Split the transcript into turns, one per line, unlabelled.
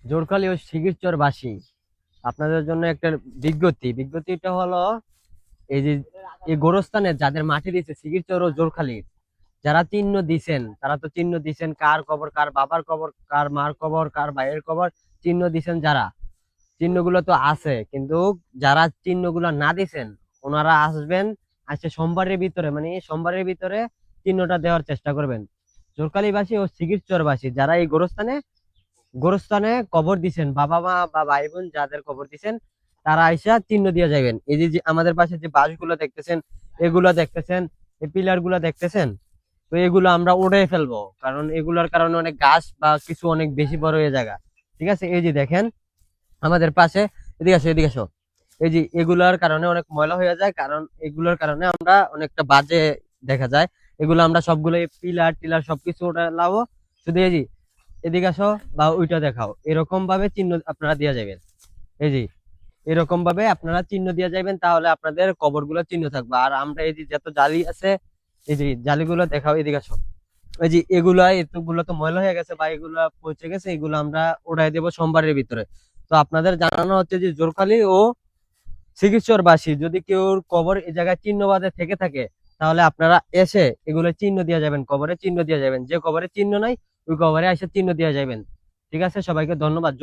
জোরখালি ও শিগিরচর বাসী আপনাদের জন্য একটা বিজ্ঞপ্তিটা হলো এই যে এই গোরস্থানে যাদের মাটি দিয়েছে শিগিরচর ও জোরখালি, যারা চিহ্ন দিছেন তারা তো চিহ্ন দিছেন, কার কবর, কার বাবার কবর, কার মার কবর, কার ভাইয়ের কবর, চিহ্ন দিছেন যারা, চিহ্নগুলো তো আছে, কিন্তু যারা চিহ্নগুলো না দিছেন ওনারা আসবেন, আসছে সোমবারের ভিতরে, মানে এই সোমবারের ভিতরে চিহ্নটা দেওয়ার চেষ্টা করবেন। জোরকালীবাসী ও শিগিরচরবাসী যারা এই গোরস্থানে গোরস্থানে কবর দিছেন, বাবা মা বা ভাই বোন যাদের কবর দিছেন, তারা আইসা চিহ্ন দিয়ে যাবেন। এই যে যে আমাদের পাশে যে বাঁশগুলো দেখতেছেন, এগুলো দেখতেছেন, এই পিলার গুলো দেখতেছেন, তো এগুলো আমরা উড়ে ফেলবো, কারণ এগুলোর কারণে অনেক গাছ বা কিছু অনেক বেশি বড় হয়ে যায়। ঠিক আছে, এই যে দেখেন আমাদের পাশে, এদিকে আসো এদিকে আসো, এই যে এগুলার কারণে অনেক ময়লা হয়ে যায়, কারণ এগুলোর কারণে আমরা অনেকটা বাজে দেখা যায়। এগুলো আমরা সবগুলো পিলার টিলার সবকিছু ওটা লাবো, শুধু এই যে এদিকে আসো বা ওইটা দেখাও, এরকম ভাবে চিহ্ন আপনারা দিয়ে যাবেন। এই যে এরকম ভাবে আপনারা চিহ্ন দিয়ে যাবেন, তাহলে আপনাদের কবর গুলো চিহ্ন থাকবে। আর আমরা এই যে যত জালি আছে, এই যে জালিগুলো দেখাও, এদিকে আসো, ওই যে এগুলা এতগুলো তো ময়লা হয়ে গেছে বা এগুলা পচে গেছে, এগুলো আমরা উড়াই দেবো সোমবারের ভিতরে। তো আপনাদের জানানো হচ্ছে যে জোরখালি ও শিগিরচরবাসী যদি কেউ কবর এই জায়গায় চিহ্নবাদে থেকে থাকে, তাহলে আপনারা এসে এগুলো চিহ্ন দিয়ে যাবেন, কবরে চিহ্ন দিয়ে যাবেন। যে কবরে চিহ্ন নাই ওই কবরে এসে চিহ্ন দিয়ে যাবেন। ঠিক আছে, সবাইকে ধন্যবাদ।